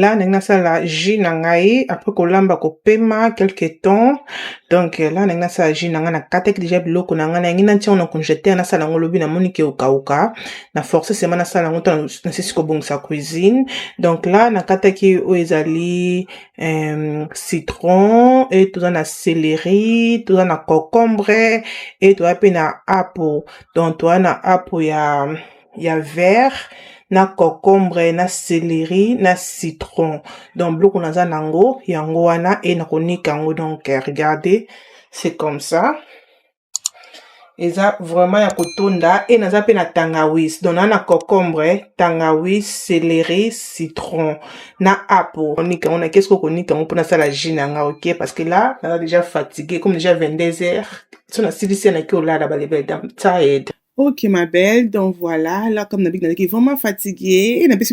Là, on a la jus nangai, après kolamba ko pema quelque temps. Donc là, on a sa jus nanga na kate déjà biloko nanga na ngina ntia on conjeter na sala ngolobi na moni ke ukauka. Na force sema na sala ngoto na sisi ko bongisa cuisine. Donc là, na kate ki o ezali citron et tout na céleri, tout na concombre et tout pe na apple. Donc toi na apple ya vert, na concombre, na céleri, na citron. Donc bloc on a nango, yango wana et na konika yango. Donc regardez, c'est comme ça. Et ça vraiment ya kotonda et naza pe na tangawis. Donc na concombre, tangawis, céleri, citron, na apple. On a qu'est-ce qu'on nika on peut na la jinanga, OK, parce que là, on a déjà fatigué comme déjà 22 heures. So na silisi na ki ola da balebe dam tired. Ok, ma belle, donc voilà, là, comme d'habitude, qui est vraiment fatiguée, et n'a pas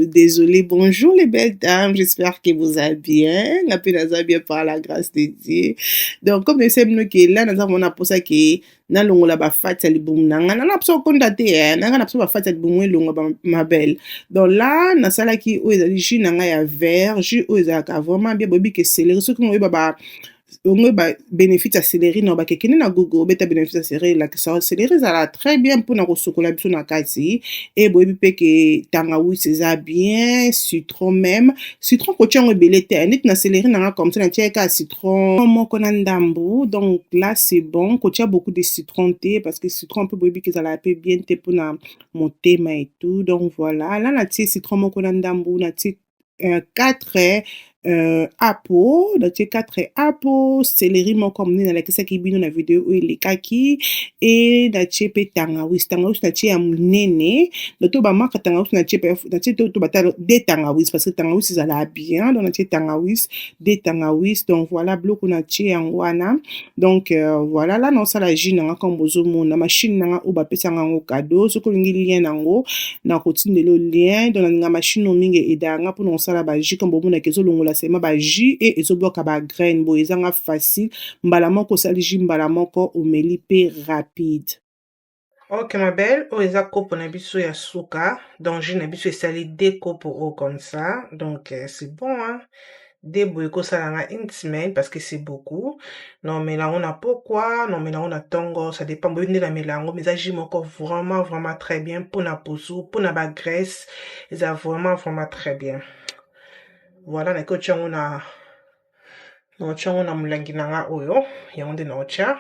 désolée. Bonjour les belles dames, j'espère que vous allez bien, la peine bien par la grâce de Dieu. Donc, comme je sais, que là, nous avons posé que, na longo la ba fati ali boum na ngana na pso kontate na ngana pso ba fati ali boum longo ba ma belle. Donc là, na sala ki o ezali jus na nga ya vert, jus o ezaka vraiment bien bobi que céleri, ce qu'on ba on ba bénéfice à céleri no ba kekene na gogo beta bénéfice à céleri la que ça céleri ça la très bien pour na kosokola biso na kati et boyebi pe ke tangawis c'est bien citron même citron ko tiango belete nit na céleri na comme ça na tieka citron moko na ndambu. Donc là c'est bon ko tia beaucoup de citron thé parce que citron peut boyebi que ça la peut bien thé pour na motema et tout. Donc voilà là na tie citron moko na ndambu na tie 4 apple, donc 4 apple, céleri moko mne na lakisa ki bino na video o elekaki et na tie pe tangawis na tie ya munene donc to ba marque tangawis na tie to batalo de tangawis parce que tangawis ça la bien donc na tie tangawis de tangawis. Donc voilà bloko na tie yango wana. Donc voilà là non ça la jus na comme bozo mona machine na o ba pesa ngo cadeau ce ko lingi lien nango na continue le lien dans la machine no mingi edanga pour non ça la ba jus comme bomo na kezo longola sema ba jus et ezobloka ba graine bo ezanga facile mbala moko sali jus mbala moko omeli pe rapide. Ok ma belle, o eza kopo na biso ya suka, donc jus na biso esali 2 kopo o comme ça, donc c'est bon hein. Des boyko salanga une semaine parce que c'est beaucoup. Non mais là on a pourquoi, non mais là on a tongo, ça dépend de la mélange, mais ça j'aime encore vraiment très bien pour la pousou, pour la ba graisse, ça vraiment très bien. Voilà, na ko on a mulangi nanga oyo, yonde na ocha.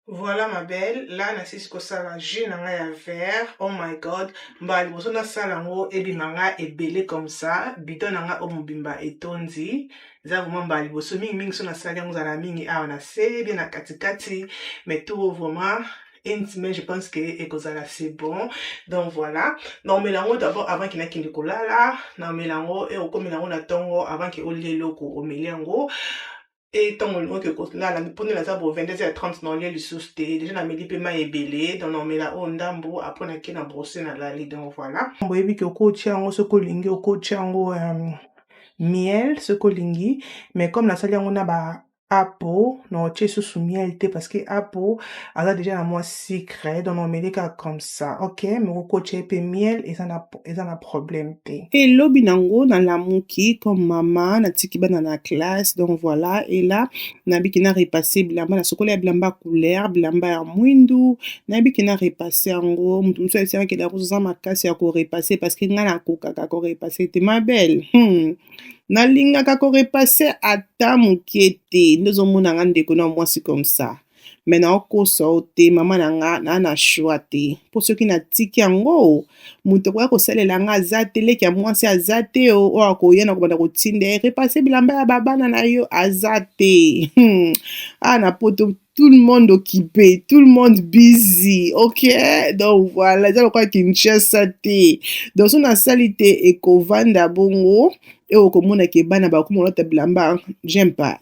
Voilà ma belle, là na sisi ko sala jus nanga ya vert. Oh my god, mbali boso na sala ngo ebimanga ebele comme ça, bidon nanga o mobimba etondi. Za vraiment mbali boso mingi so na sala ngo za mingi a na se bien na katikati, mais tout vraiment intime, je pense que ekozala c'est bon. Donc voilà, non melango d'abord avant qu'il na kindi kolala, na melango e oko melango na tongo avant que o leloko o melango. Et tant que là, la pone la zabo 22h30 dans les sous déjà na midi pe ma ebele donc on met la ondambo après na kena brosser na la lit. Donc voilà boyebi ke ko tiango ce ko lingi ko tiango miel ce ko lingi mais comme la sali yango na ba apo non tu sous miel te parce que apo a déjà la moi secret donc on met les cas comme ça. OK mais ko pe miel et ça na problème te et lobi nango na la muki comme maman na tiki bana na classe. Donc voilà et là na biki na repasser bilamba na sokola bilamba couleur bilamba ya mwindu na biki na repasser yango mutu so esi ke da kuza makasi ya ko repasser parce que ngana koka ka ko repasser te ma belle nalingaka ko repasser ata moke te ndozomona nga ndeko na mwasi comme ça mais naokosa o te mama na nga na choix te mpo soki natiki yango moto akoya kosalela nga aza te leki ya mwasi aza te oyo akoya na kobanda kotinda repasser bilamba ya babana na yo aza te na poto tout le monde occupé, tout le monde busy, ok? Donc voilà, c'est quoi Kinshasa te. Donc son salité ekovanda bongo et okomona ke bana ba komona ta bilamba, j'aime pas,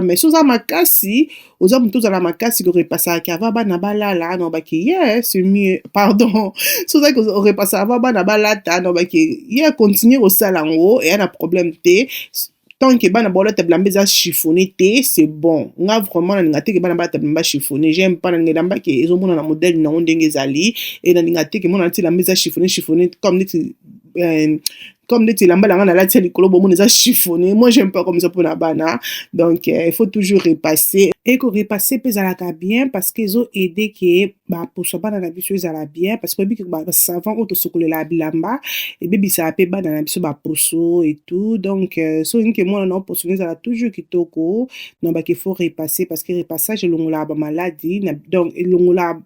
mais soza makasi, oza mutu za la makasi ko repassa ka va bana balala no ba ki c'est mieux, pardon. Soza ko repassa va bana balata no ba ki continuer au salango et un problème te. Tant que bana bola ta bilamba za chiffonné te, c'est bon. Nga vraiment na ngate ke bana ba ta bilamba chiffonné, j'aime pas na ngamba ke ezomona na modèle na ndenge ezali et na ngate ke mona ti la mesa chiffonné comme niti comme neti elamba na nga nalati ya likolo bomona eza chiffonné. Moi j'aime pas comme ça mpona bana, donc il faut toujours repasser et korepase mpe ezalaka bien parce que ezoaide ke baposo bana na biso ezala bien parce que oyebi ke basavant oyo tosokolelaka bilamba ebebisaka mpe bana na biso baposo et tout, donc so olingi ke mwana na oposone ezala toujours kitoko nabaki faut repasser parce que repassage elongolaka bamaladi donc elongolaka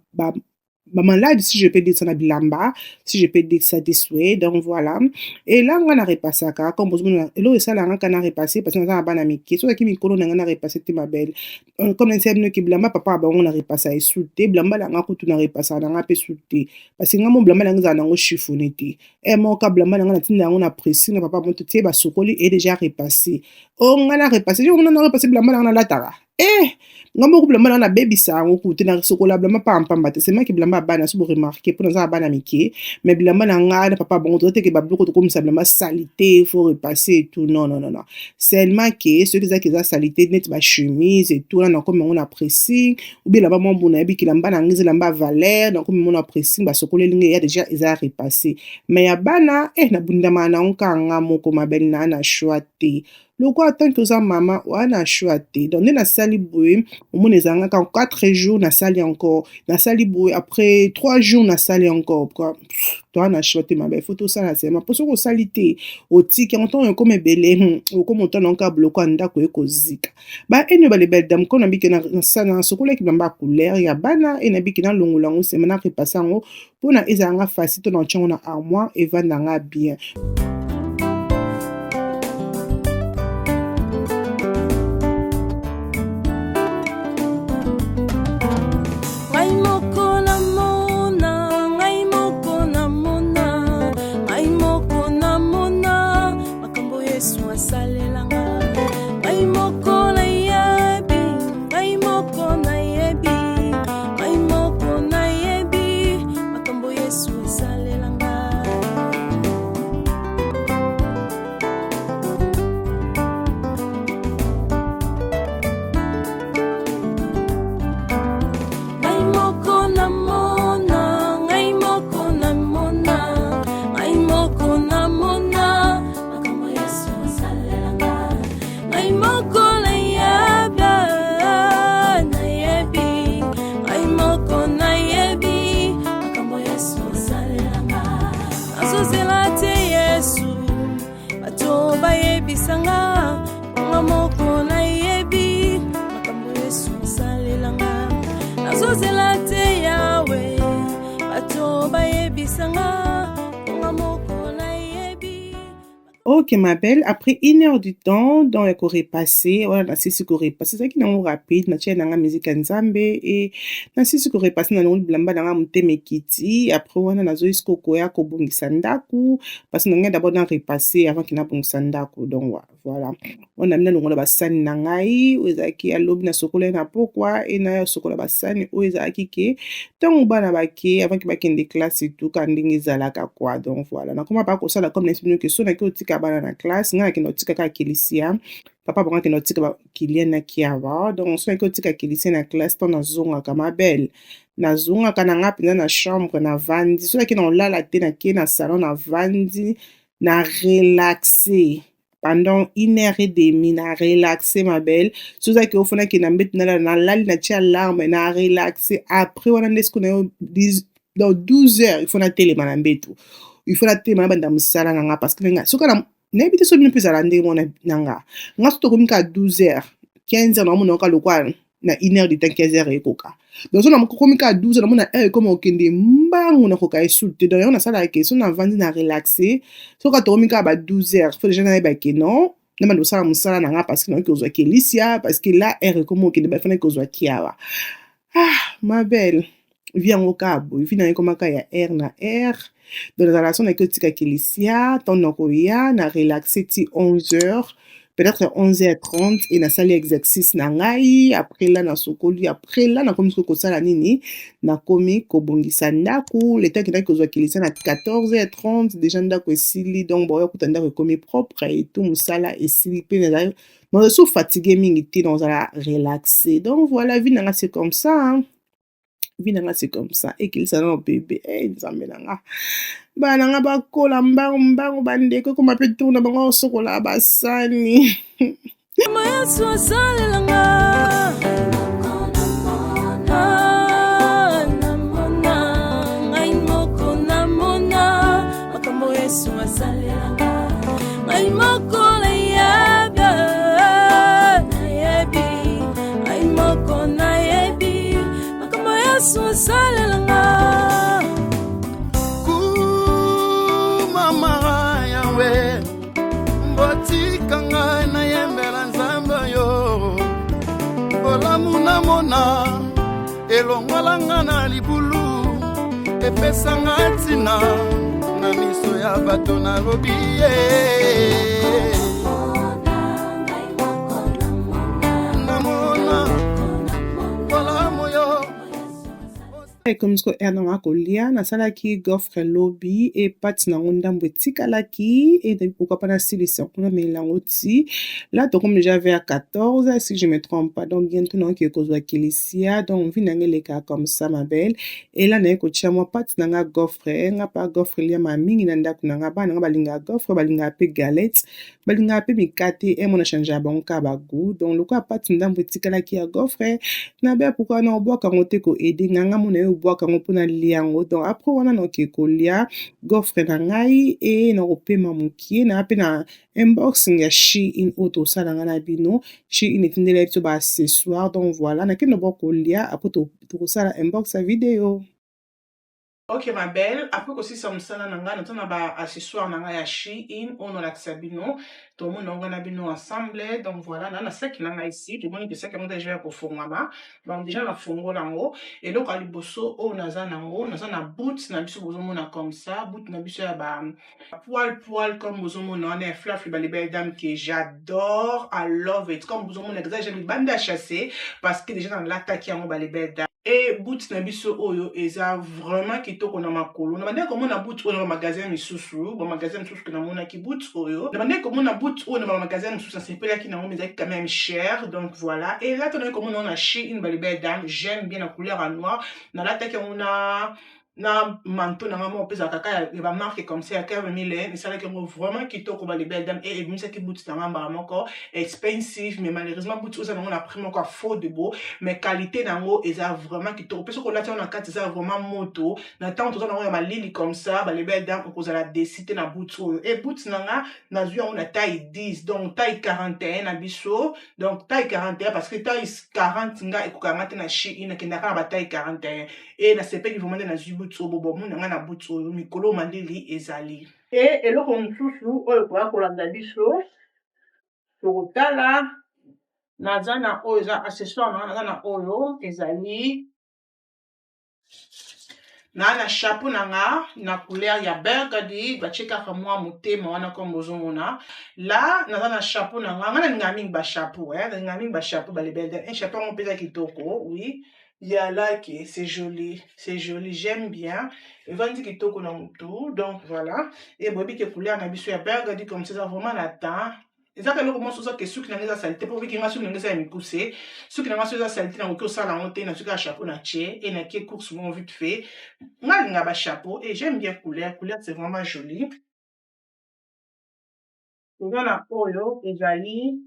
maladie, si je peux dire ça na bilamba, si je peux dire ça this way, donc voilà. Et là on a repassé ka comme besoin et ça là on a repassé parce que on a bana miki so ki mikolo na nga na repassé te ma belle. Comme on sait que bilamba papa ba on a repassé et souté bilamba la nga ko tu na repassé na nga pe souté parce que nga mon bilamba la nga na ngo chiffonné te. Et mon ka bilamba la nga na tinda on a pressé na papa mon te ba sokoli est déjà repassé. On a repassé, on a repassé bilamba la nga na latara. Ngombo ku bilamba na baby sa ngo te na sokola bilamba pa mpamba te c'est moi qui bilamba bana so bo remarquer pour na bana miki mais bilamba na nga na papa bon to te ke bablo ko to comme ça bilamba salité faut repasser et tout non non non non seulement que ceux qui ont salité net ba chemise et tout là na comme on a pressing ou bien là-bas mon bon abi ki lamba na ngize lamba valeur donc comme on a pressing ba sokola linge ya déjà ils a repassé mais ya bana na bundama na onka nga moko mabel na choité loko attend que ça maman wana choité donc na sali boye au moins 4 jours na sali encore na sali boye après 3 jours na sali encore quoi toi na choité ma belle photo ça là c'est ma poso ko salité au tiki en temps comme belé ou comme on ton ka bloko anda ko ekozika ba ene ba le belle dame ko na biki na sana sokola ki bamba couleur ya bana ene biki na longolango c'est maintenant repasser ngo pona ezanga facile to na tchongo na armoire et va nga bien. Ok ma belle, après 1 heure du temps, donc qu'on repassé, voilà, c'est ce qu'on repassé, c'est ça qui est rapide, na tienne na musique nzambe et na c'est qu'on repassé na ngoli blamba na mute mekiti, après on a na zo isko koya ko bongisa ndaku, parce que nga d'abord na repassé avant qu'il na bongisa ndaku, donc voilà. On a mis na ba sani na ngai, ozaki ya lobi na sokola na pourquoi et na sokola ba sani o ezaki ke tant bana baki avant que bakende classe et tout quand ndingi zalaka quoi, donc voilà. Na comment pas ko ça comme l'inspiration que so na ki tika bana na classe nga ke notika ka kilisia papa bango ke notika ba kilien na kiava donc so na ki tika kilisia na classe ton na zonga kama belle na zonga kana nga pina na chambre na vandi so na ki na lala te na ki na salon na vandi na relaxer pendant 1 heure et demie na relaxer ma belle so ça que au fond ki na mbet na lali na tia alarme na relaxer après wana ndesko na dans 12 heures il faut na télé na mbetu il faut la téma banda musala nanga parce que nga soka na ebite so bino pesa la ndenge mona nanga nga so to komika 12 heures 15 heures na mona ka lokwa na 1 heure de temps 15 heures ekoka donc so na komika 12 heures na mona heure comme okende mbangu na koka esulte donc on a ça la question na vandi na relaxer so ka to komika ba 12 heures faut déjà na ba ke non na mando sala musala nanga parce que non ko zo Kelicia parce que là heure comme okende ba fana ko zo kiawa ma belle viens au cabo il finit comme ya air na air dans la relation avec tika Kelicia ton nokoya na relaxer ti 11 heures peut-être 11h30 et na sali exercice na ngai après là na sokoli après là na komi ko sala nini na komi ko bongisa ndaku le temps que na ko zo Kelicia na 14h30 déjà ndako esili donc boya kutanda ko komi propre et tout musala esili pe na moi je suis fatigué mingi ti dans la relaxer donc voilà vie na c'est comme ça hein. vie nanga c'est comme ça ekilisa na bébé nzambe nanga bana nanga bakola mbangu bandeko koma mpe tour na bango osokola basani Yesu asalelanga namona ngai moko namona makambo Yesu asalelanga ngai moko nayebi ngai moko nayebi makambo Yesu asalelanga kumama yawe mbotikanga nayembela nzambe yo olamu namona elongolanga na libulu epesanga ntina na miso ya bato nalobi ye comme ce que nanga kolia nasalaki gofre lobi et pati nango ndambo etikalaki et pourquoi pas nasilisa kuna melango ti là donc comme déjà vers 14 si je me trompe pas donc bientôt non qui kozwa kilisia donc vi nange leka comme ça ma belle et là naye kotia moi pati nanga gofre nga pa gofre lia ma mingi na ndako nanga bana nga balinga gofre balinga pe galette balinga pe mikate et mon change à bon ka ba goût donc le quoi pati ndambo etikalaki ya gofre na be pourquoi na obwa kangote ko aider nganga mona bwaka ngo mpona lia yango donc après wana naoke kolia gofre na ngai e na kopema mokie na mpe na unboxing ya Shein oyo tosalanga na bino Shein etindela biso baaccessoire donc voilà nakende bwa kolia apres tokosala unbox ya video. Ok ma belle, après aussi ça me sala nanga na ba accessoire nanga ya Shein on a la bino tout le monde on a bino ensemble donc voilà na sac nanga ici tout le monde que ça comme déjà pour fongama donc déjà na fongo nango et donc ali bosso on a nango na boots na biso bozo mona comme ça boot na biso ya ba poil comme bozo mona on est fluff ba les belles dames que j'adore I love it comme bozo mona déjà j'ai bande à chasser parce que déjà dans l'attaque en ba les belles dames et boots na biso oyo eza vraiment kitoko na makolo na bande komona boots oyo na magasin misusu ba magasin misusu que na mona ki boots oyo na bande komona boots oyo na magasin misusu c'est pas là qui na mona mais quand même cher donc voilà et là tonne komona on a Shein ba les belles dames j'aime bien la couleur en noir na l'attaque on a na manteau na mama opeza kaka ya ba marque comme ça ya 4000 et ça là que vraiment kitoko ba les belles dames et ça qui boots na mama encore expensive mais malheureusement boots oyo na prix encore faux de beau mais qualité nango eza vraiment kitoko parce que là tu na carte eza vraiment moto na tant tout ça na ma lili comme ça ba les belles dames on la décider na boots oyo et boots nanga na zui on a taille 10 donc taille 41 na biso donc taille 41 parce que taille 40 nga ekokanga te na Shein nakendaka na ba taille 41 et na sepeli vraiment na zui boots oyo bobo munanga na boots oyo mikolo mandeli ezali et eloko mosusu oyo koya kolanda biso tokotala naza na oyo eza accessoire naza na oyo ezali na chapeau nanga na couleur ya burgundy batie kaka mwa motema wana comme bozomona là naza na chapeau nanga nga nalinga mingi bachapeau nalinga mingi bachapeau balebelde un chapeau yango mpeza kitoko oui ya like c'est joli j'aime bien evandi kitoko na mutu donc voilà et boyebi ke couleur na biso ya burgundy comme ça vraiment na temps ezaka eloko mosusu oza ke suki nange eza salite mpo vikinga suki nange eza ya mikuse suki nanga soki eza salite nakoki osala yango te na suki ya chapeau na tie et nakie course mon vite fait nga alinga bachapeau et j'aime bien couleur c'est vraiment joli toza na oyo ezali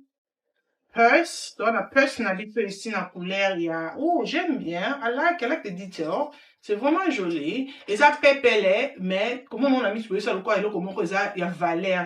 purse toza na purse na biso ici na couleur ya oh j'aime bien I like the detail c'est vraiment joli eza pepele mais comment on a mis sur ça le quoi eloko moko eza ya valeur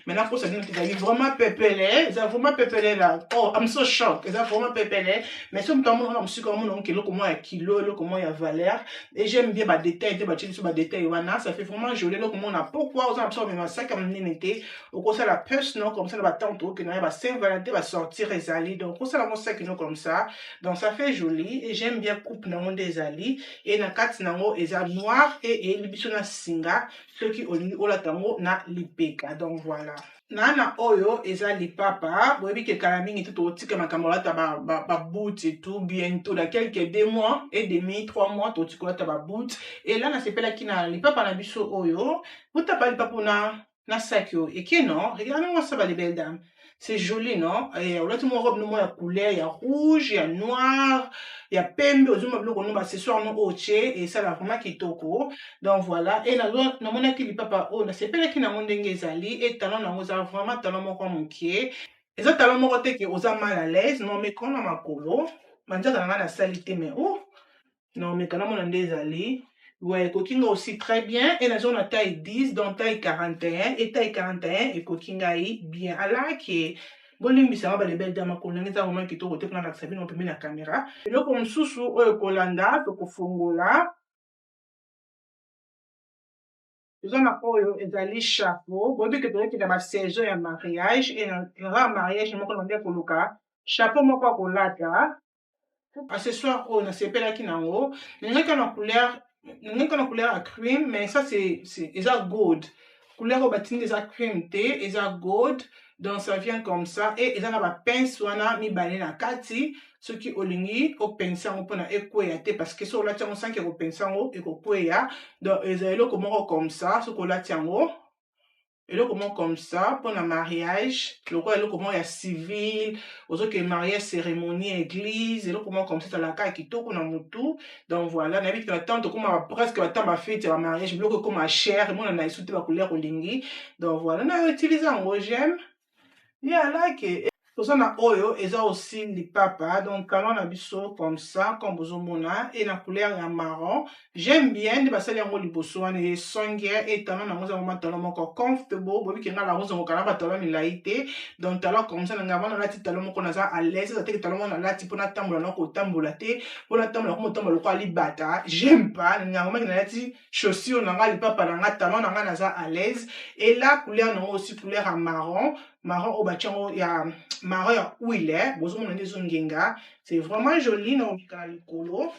maintenant pour ça dire ezali vraiment pepele eza vraiment pepele là oh I'm so shocked eza vraiment pepele mais si on t'a montré na musika on montre eloko mo ya kilo eloko mo ya valeur et j'aime bien ba détail te ba tchili sur ba détail wana ça fait vraiment joli eloko mo na pourquoi on a besoin même ça comme nénété au quoi ça la purse non comme ça ba tantôt que na ba Saint-Valentin va sortir ezali donc ça la mo ça comme ça donc ça fait joli et j'aime bien coupe na monde ezali et na kati nango eza noir et libiso na singa soki olingi olata yango na lipeka donc voilà na oyo eza lipapa boyebi ke kala mingi te totika makambo olata ba boot et tout bientôt dans quelques 2 mois et demi 3 mois totika olata ba boot et là na sepelaki na lipapa na biso oyo botapa lipapa na sac yo et que non regardez-moi ça les belles dames c'est joli non et on a tout mon robe no ya couleur ya rouge ya noir ya pembe ozuma biloko no baccessoire no oche esala vraiment kitoko. Donc voilà, et namonaki lipapa oyo nasepelaki nango ndenge ezali, et talon nango eza vraiment talon moko mokie, eza talon moko te ke oza mal à l'aise, non mais kona makolo manzaka nanga nasali te, mais oh non mais kana mona nde ezali. Ouais, kokinga aussi très bien, et nazo na taille 10, donc taille 41, et taille 41 et kokinga bien alaki. Bolimbisa nga balebele da makolo ndenge eza vraiment kitoko te mpona lakisa bino pembeni na caméra. Eloko mosusu oyo kolanda tokofungola eza na oyo ezali chapeau, boyebi ke toyeki na basaison ya mariage, et na mariage moko na nde koluka chapeau moko ya kolata. Accessoire oyo nasepelaki nango nengeka na couleur ya cream, mais ça c'est eza gold. Couleur oyo batindi eza cream te, eza gold. Donc ça vient comme ça, et eza na ba pince wana mibale na kati, soki olingi opensa ngo mpona ekweya te, parce que so olati yango sanki ekopensa ngo ekokweya. Donc eza eloko moko comme ça, soki olati yango eloko moko comme ça pour la mariage, eloko moko ya civil, ozoke mariage cérémonie église, eloko moko comme ça la ka kitoko na mutu. Donc voilà, na biki na tante comme presque ba tamba fête ya mariage, biloko comme cher, moi na isute ba couleur olingi. Donc voilà, na utiliser ngo j'aime. Yeah, I like it. Tozana oyo eza aussi lipapa, donc talon na biso comme ça, comme bozomona, et la couleur ya marron. J'aime bien de basali yango liboso wana e songier, et talon na ngoza vraiment talon moko comfortable, bobi kenga la ngoza ngokana ba talon milaite. Donc talon comme ça nga bana lati talon moko naza à l'aise, ça te que talon na lati pona tambola na ko tambola te, pona tambola ko tambola ko ali bata. J'aime pas nga ngoma na lati chaussure na nga lipapa na nga talon na nga naza à l'aise, et la couleur na aussi couleur à marron. Marron au bachango ya marron ya huile, bozomona ndezo ngenga, c'est vraiment joli na obikana likolo.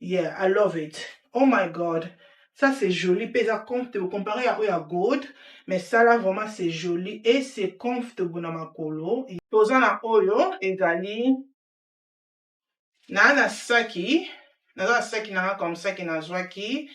Yeah, I love it. Oh my god, ça c'est joli, pesa comfortable comparé à oya gold, mais ça là vraiment c'est joli et c'est comfortable na makolo. Tozana oyo ezali na saki na comme ça qui na zwaki.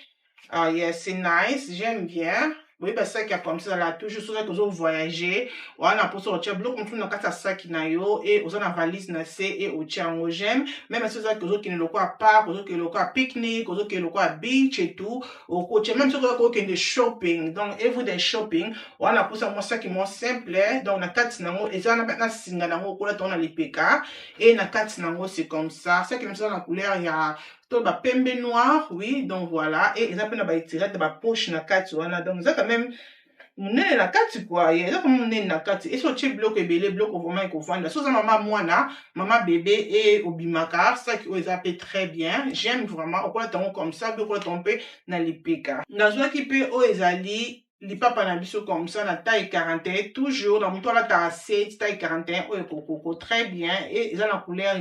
Ah yeah, c'est nice, j'aime bien. Oui, bah ça qui a comme ça là, toujours ça que vous voyager, on a pour sortir bloc comme tout dans quatre sacs na yo, et on a valise na c et au tchango j'aime, même si ça que vous qui ne le quoi parc, vous qui le quoi pique-nique, vous qui le quoi beach et tout, au coach même si vous qui de shopping, donc et vous des shopping, on a pour ça moi ça qui est simple, donc na quatre nango et ça on a maintenant singa nango pour la tourner les PK, et na quatre nango c'est comme ça qui me ça la couleur il y a tout ba pembe noir, oui, donc voilà, et ils appellent ba étirer de ba poche na kati wana, donc ça quand même munene na kati quoi, il y a comme munene na kati, et so tu bloc ebele bloc vraiment ko vendre, so ça maman mwana, maman bébé et obimaka, ça qui ils appellent très bien, j'aime vraiment, au quoi tant comme ça, bien quoi tomber na lipeka. Na zo qui peut o ezali lipapa na biso comme ça na taille 41, toujours dans mon toile la taille 41 o ekoko très bien, et ils ont la couleur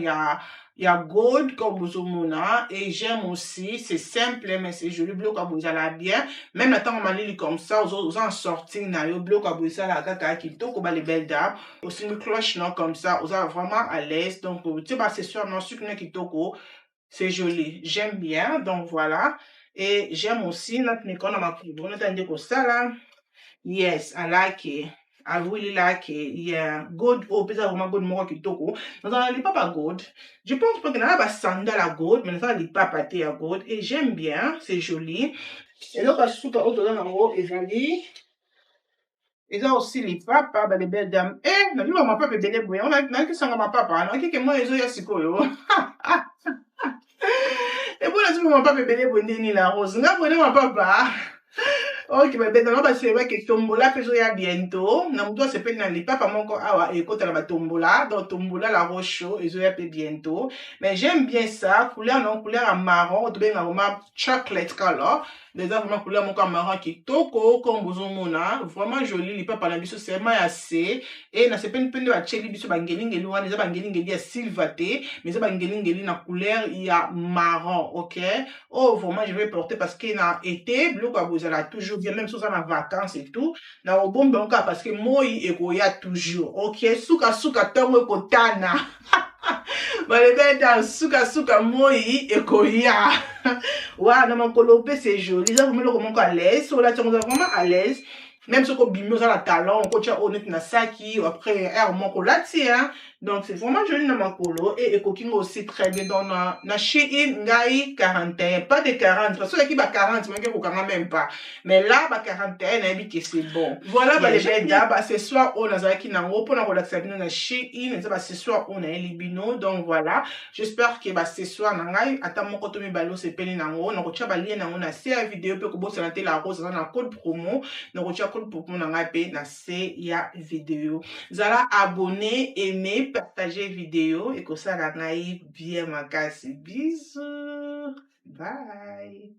il y a gold comme bozomona, et j'aime aussi, c'est simple mais c'est joli, bloc à bozala bien, même la temps on comme ça, aux en sortir na yo bloc à bozala kaka kitoko ba les belles dames, aussi une cloche non comme ça, aux vraiment à l'aise, donc tu sais c'est sûr non sucre kitoko, c'est joli, j'aime bien, donc voilà, et j'aime aussi notre micro ma on attendait que ça là, yes, I like it. I really like it. Yeah, gold. Oh, peut-être vraiment gold moi qui toko. Dans un les papa gold. Je pense pas que n'a pas sandal à gold, mais ça les papa thé à gold. Et j'aime bien, c'est joli. Et là parce que autre dans en haut, ils ont aussi les papa, bah les belles dames. Eh, n'a vu ma papa belle boy. On a que ça ma papa. On a que moi ils ont yasiko yo. Et bon là tu ma papa belle boy ni la rose. N'a pas ma papa. Ok, bah, ben, bah, c'est vrai que tombola fait jouer à bientôt. Na muto se peine na li papa moko awa et kota la tombola. Donc tombola la roche chaud et jouer à bientôt. Mais j'aime bien ça. Couleur non, couleur à marron. Ou bien vraiment chocolate color. Des vraiment couleur mon marron qui toko comme bozomona. Vraiment joli. Li papa na biso c'est vraiment assez. Et na se peine de la chéri biso bangelingeli wana. Les bangelingeli à silvaté. Mais ça bangelingeli na couleur il y a marron. Ok. Oh vraiment je vais porter parce qu'il a été bleu quoi vous allez toujours bien même si on a vacances et tout na obombe encore parce que moi et koya toujours ok suka tongo kotana balebe dans suka moi et koya wa na makolo c'est joli ça vous me le comment à l'aise so là tu es vraiment à l'aise même si on bimio ça la talon on coach honnête na saki ou après air mon kolati hein Donc c'est vraiment joli na makolo et ekokinga aussi très bien. Donc na Shein ngai 41, pas de 40 parce que qui ba 40 mais kokanga même pas. Mais là ba 41 na bi que c'est bon. Voilà ba les benda ba ce soir on azaki nango pour na relaxer bino na Shein, ça ba ce soir on a libino. Donc voilà, j'espère que ba ce soir na ngai ata moko to mi balo se peli nango na kocha ba lien nango na se vidéo pe ko bossa na te la rose na code promo na kocha code promo na ngai pe na se ya vidéo. Zala abonner, aimer, partager vidéo et que ça la naïve bien makasi. Bisous. Bye.